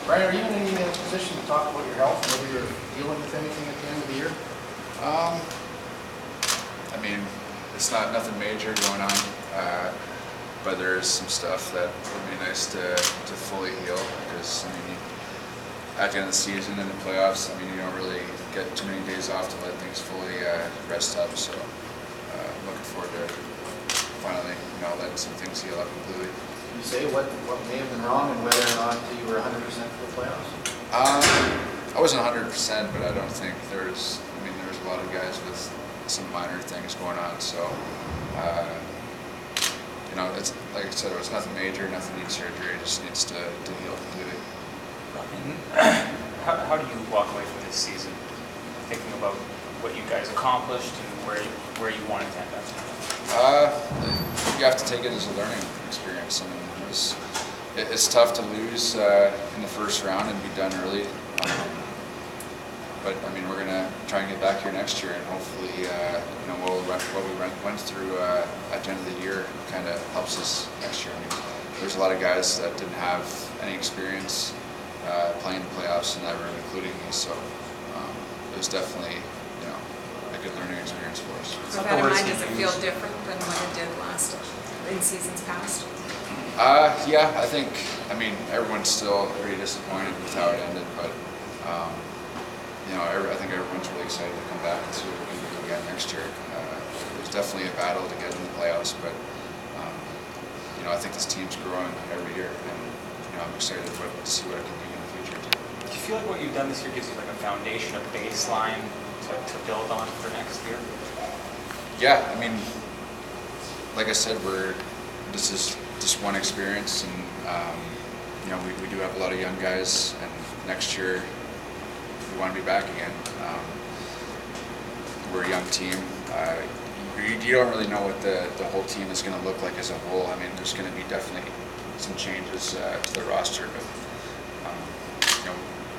Bryan, are you in any position to talk about your health, whether you're dealing with anything at the end of the year? I mean, it's nothing major going on, but there is some stuff that would be nice to fully heal, because I mean, at the end of the season and the playoffs, I mean, you don't really get too many days off to let things fully rest up. So looking forward to finally, letting some things heal up completely. Can you say what may have been wrong and whether or not you were 100% for the playoffs? I wasn't 100%, but I don't think there's. I mean, there's a lot of guys with some minor things going on. So, it's like I said, it was nothing major, nothing needs surgery. It just needs to heal completely. How do you walk away from this season thinking about what you guys accomplished and where you wanted to end up? You have to take it as a learning experience. I mean, it's tough to lose in the first round and be done early. But I mean, we're gonna try and get back here next year, and hopefully, what we went through at the end of the year kind of helps us next year. I mean, there's a lot of guys that didn't have any experience playing the playoffs in that room, including me. So it was definitely, a good learning experience for us. So that in mind, does it feel different than what it did in seasons past? Yeah, I think. I mean, everyone's still pretty disappointed with how it ended, but I think everyone's really excited to come back to it again next year. It was definitely a battle to get in the playoffs, but I think this team's growing every year, and I'm excited to see what it can be in the future too. Do you feel like what you've done this year gives you like a foundation, a baseline to build on for next year? Yeah, I mean, like I said, this is just one experience, and we do have a lot of young guys, and next year we want to be back again. We're a young team. You don't really know what the whole team is going to look like as a whole. I mean, there's going to be definitely some changes to the roster, but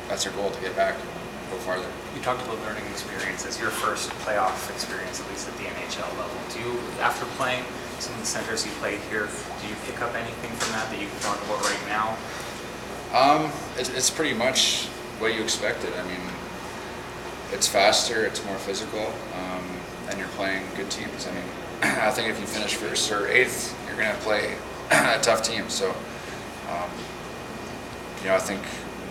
that's our goal, to get back and go farther. You talked about learning experiences, your first playoff experience, at least at the NHL level. Do you, after playing some of the centers you played here, do you pick up anything from that you can talk about right now? It's pretty much what you expected. I mean, it's faster, it's more physical, and you're playing good teams. I mean, I think if you finish first or eighth, you're going to play a tough team. So, I think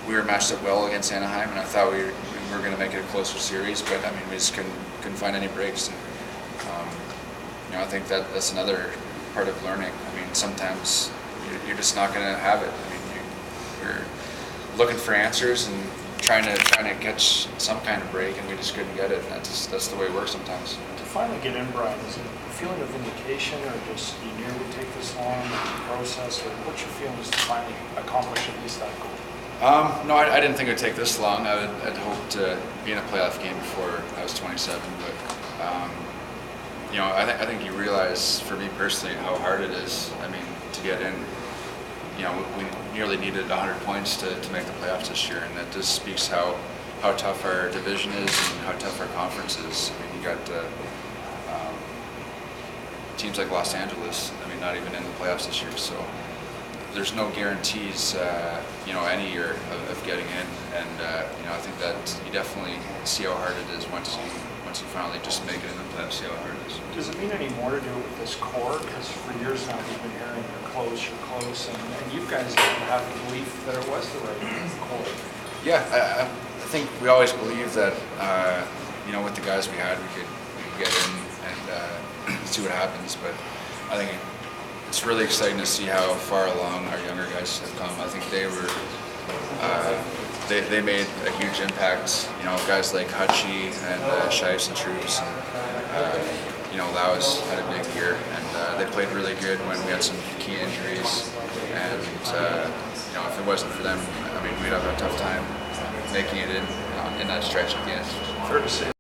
we were matched up well against Anaheim, and I thought we were going to make it a closer series, but I mean, we just couldn't find any breaks. And, I think that's another part of learning. I mean, sometimes you're just not going to have it. I mean, you're looking for answers and trying to catch some kind of break, and we just couldn't get it. And that's the way it works sometimes. To finally get in, Bryan, is it a feeling of vindication, or just you knew it would take this long in the process, or what's your feeling to finally accomplish at least that goal? No, I didn't think it would take this long. I'd hoped to be in a playoff game before I was 27, but I think you realize, for me personally, how hard it is. I mean, to get in. We nearly needed 100 points to make the playoffs this year, and that just speaks how tough our division is and how tough our conference is. I mean, you got teams like Los Angeles, I mean, not even in the playoffs this year, so there's no guarantees, any year of getting in, and I think that you definitely see how hard it is once you finally just make it in the playoffs. See how hard it is. Does it mean any more to do it with this core? Because for years now we've been hearing you're close, and you guys didn't have the belief that it was the right core. Yeah, I think we always believed that with the guys we had, we could get in and see what happens. But I think it's really exciting to see how far along our younger guys have come. I think they were they made a huge impact. Guys like Hutchie and Shives and Troops, and Lau's had a big year, and they played really good when we had some key injuries. And if it wasn't for them, I mean, we'd have a tough time making it in that stretch at the end. Fair to say.